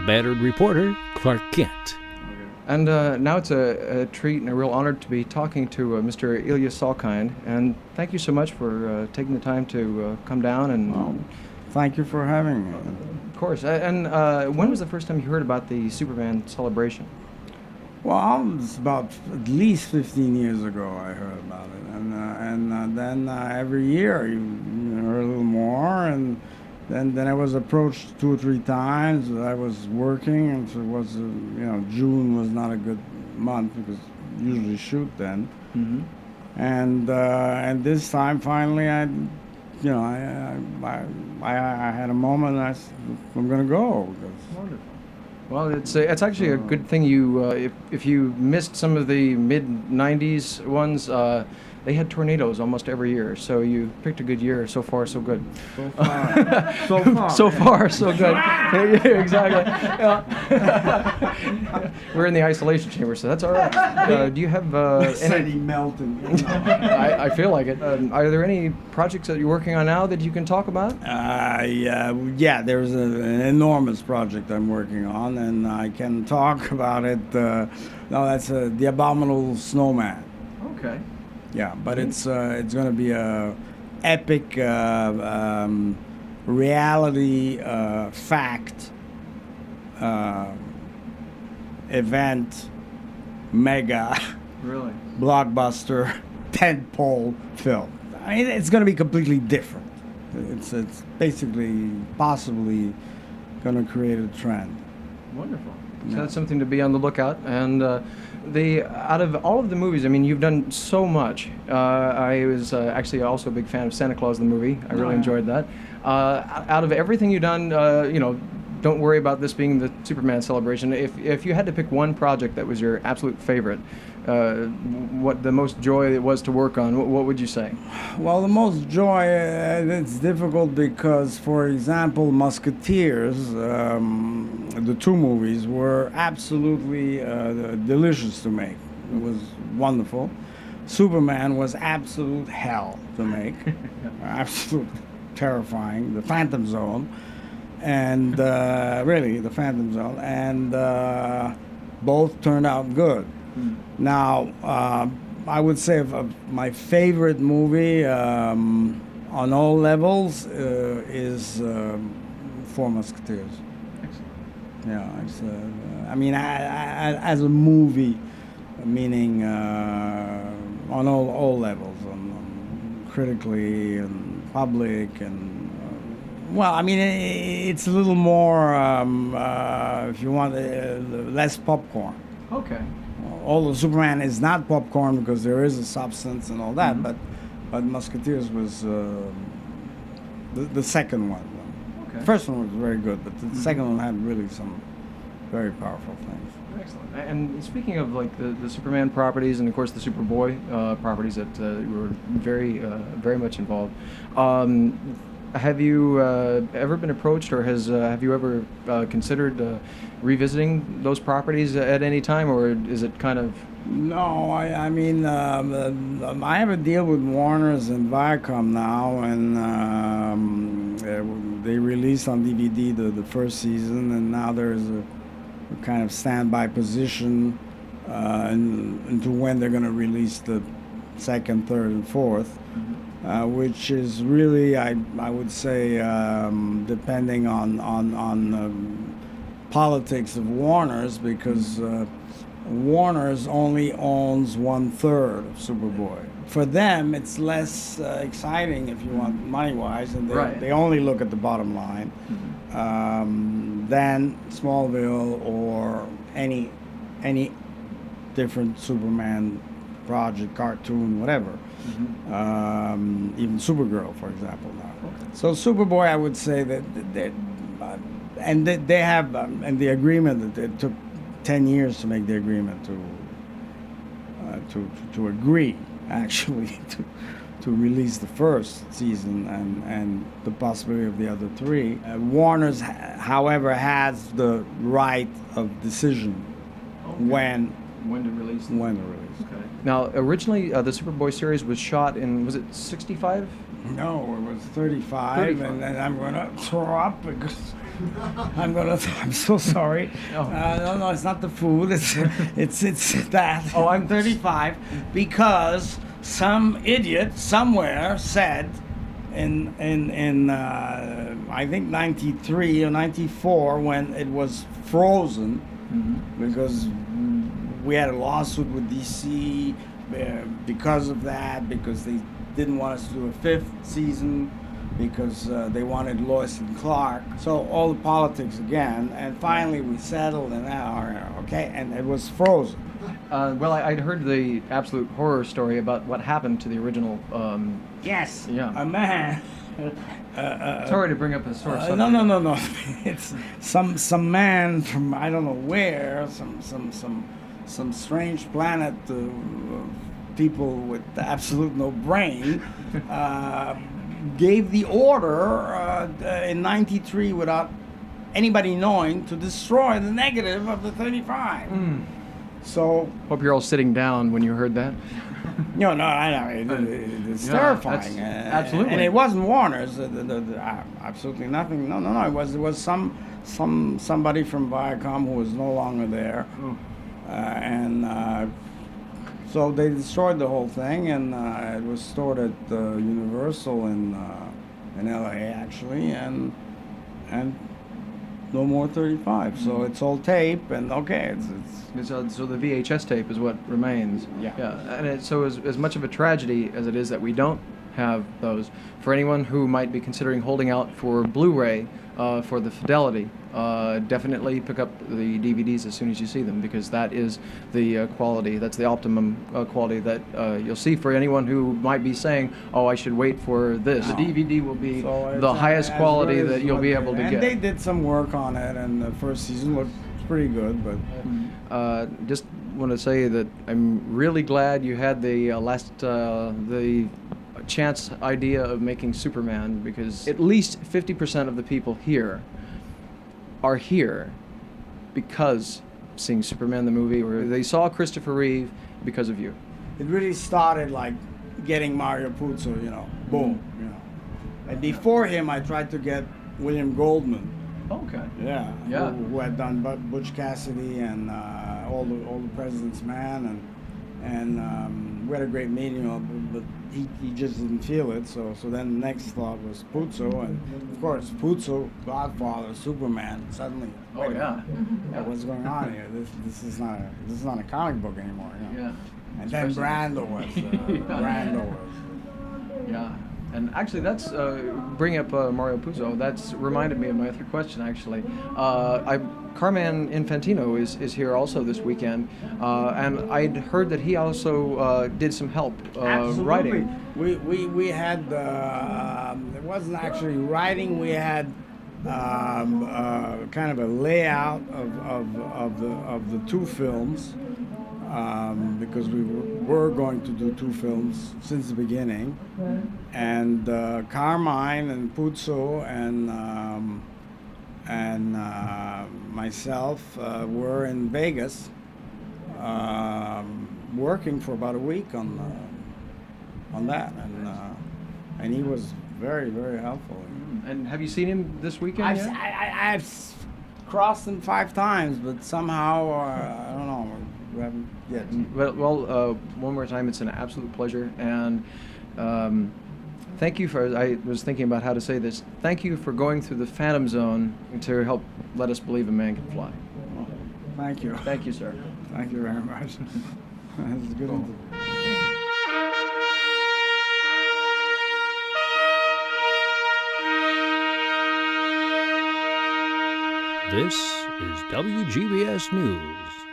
battered reporter, Clark Kent. And now it's a treat and a real honor to be talking to Mr. Ilya Salkind. And thank you so much for taking the time to come down. And thank you for having me. Of course. And when was the first time you heard about the Superman celebration? Well, it's about at least 15 years ago I heard about it. And then every year you heard a little more. And then I was approached 2 or 3 times. I was working, and so it was, June was not a good month because you usually shoot then. Mm-hmm. And this time, finally, I had a moment, and I said, I'm going to go. Wonderful. Well, it's actually a good thing you if you missed some of the mid-'90s ones. They had tornadoes almost every year, so you picked a good year. So far, so good. So far. So far. So far, so good. Yeah, exactly. Yeah. We're in the isolation chamber, so that's all right. Do you have any melting? I feel like it. Are there any projects that you're working on now that you can talk about? Yeah, there's an enormous project I'm working on, and I can talk about it. No, that's The Abominable Snowman. Okay. Yeah, but it's going to be a epic reality fact event, mega Really? blockbuster tentpole film. I mean, it's going to be completely different. It's basically possibly going to create a trend. Wonderful. Yeah. So that's something to be on the lookout. And out of all of the movies, I mean, you've done so much. I was actually also a big fan of Santa Claus the movie. I really enjoyed that. Out of everything you've done, don't worry about this being the Superman celebration. If you had to pick one project that was your absolute favorite, what the most joy it was to work on, what would you say? Well, the most joy, it's difficult because, for example, Musketeers, the 2 movies, were absolutely delicious to make. It was wonderful. Superman was absolute hell to make, absolute terrifying. The Phantom Zone, and really the Phantom Zone, and both turned out good. Now, I would say my favorite movie on all levels is Four Musketeers. Excellent. Yeah, it's, I mean, as a movie, meaning on all levels, on critically and public, and well, I mean, it's a little more, if you want, less popcorn. Okay. Although Superman is not popcorn because there is a substance and all that, but Musketeers was the second one. Okay. The first one was very good, but the second one had really some very powerful things. Excellent. And speaking of like the Superman properties and of course the Superboy properties that were very much involved, have you ever been approached, or have you ever considered revisiting those properties at any time, or is it kind of? No, I mean, I have a deal with Warner's and Viacom now, and they released on DVD the first season, and now there's a kind of standby position into when they're going to release the second, third, and fourth. Which is really, I would say, depending on politics of Warner's, because Warner's only owns 1/3 of Superboy. For them, it's less exciting if you want money-wise, and they only look at the bottom line than Smallville or any different Superman project, cartoon, whatever. Even Supergirl, for example, now. Okay. So Superboy, I would say that they have, and the agreement that it took 10 years to make the agreement to agree, actually, to release the first season and the possibility of the other 3. Warner's, however, has the right of decision when to release. Okay. Now, originally, the Superboy series was shot in, was it 65? No, it was 35, and then I'm going to throw up because I'm so sorry. No, it's not the food. It's that. Oh, I'm 35 because some idiot somewhere said in I think 93 or 94 when it was frozen, because we had a lawsuit with DC because of that, because they didn't want us to do a 5th season, because they wanted Lois and Clark. So all the politics again, and finally we settled, and okay, and it was frozen. Well, I'd heard the absolute horror story about what happened to the original. Yes. Yeah. A man. Sorry to bring up a sore subject. No. It's some man from I don't know where, some strange planet. People with absolute no brain gave the order in '93 without anybody knowing to destroy the negative of the 35. So Hope you're all sitting down when you heard that. no, I know it's Yeah, terrifying. that's- absolutely. And it wasn't Warner's. Absolutely nothing. No. It was somebody from Viacom who was no longer there, and so they destroyed the whole thing, and it was stored at Universal in LA actually, and no more 35. So it's all tape, and okay, So the VHS tape is what remains. Yeah. And so as much of a tragedy as it is that we don't have those, for anyone who might be considering holding out for Blu-ray for the fidelity, definitely pick up the DVDs as soon as you see them, because that is the quality, that's the optimum quality that you'll see for anyone who might be saying, oh, I should wait for this. The DVD will be the highest quality that you'll be able to get. And they did some work on it, and the first season looked pretty good, but... Just want to say that I'm really glad you had the the chance idea of making Superman, because at least 50% of the people here are here because seeing Superman the movie, or they saw Christopher Reeve because of you. It really started like getting Mario Puzo, boom, And before him, I tried to get William Goldman. Okay. Yeah. Yeah. Who had done Butch Cassidy and all the President's Man, and we had a great meeting, but he just didn't feel it. So then the next thought was Puzo, and of course Puzo, Godfather, Superman. Suddenly, Oh yeah. what's going on here? This is not a comic book anymore. Yeah. And then Brando was. Yeah. And actually, that's bringing up Mario Puzo. That's reminded me of my other question. Actually, Carmine Infantino is here also this weekend, and I'd heard that he also did some help writing. We had it wasn't actually writing. We had kind of a layout of the two films. Because we were going to do two films since the beginning, and Carmine and Puzo and myself were in Vegas, working for about a week on that, and he was very, very helpful. And have you seen him this weekend yet? I've crossed him 5 times, but somehow I don't know. We haven't yet. Well, one more time, it's an absolute pleasure, and thank you for, I was thinking about how to say this, thank you for going through the Phantom Zone to help let us believe a man can fly. Well, thank you. Thank you, sir. Thank you very much. That's a good one. This is WGBS News.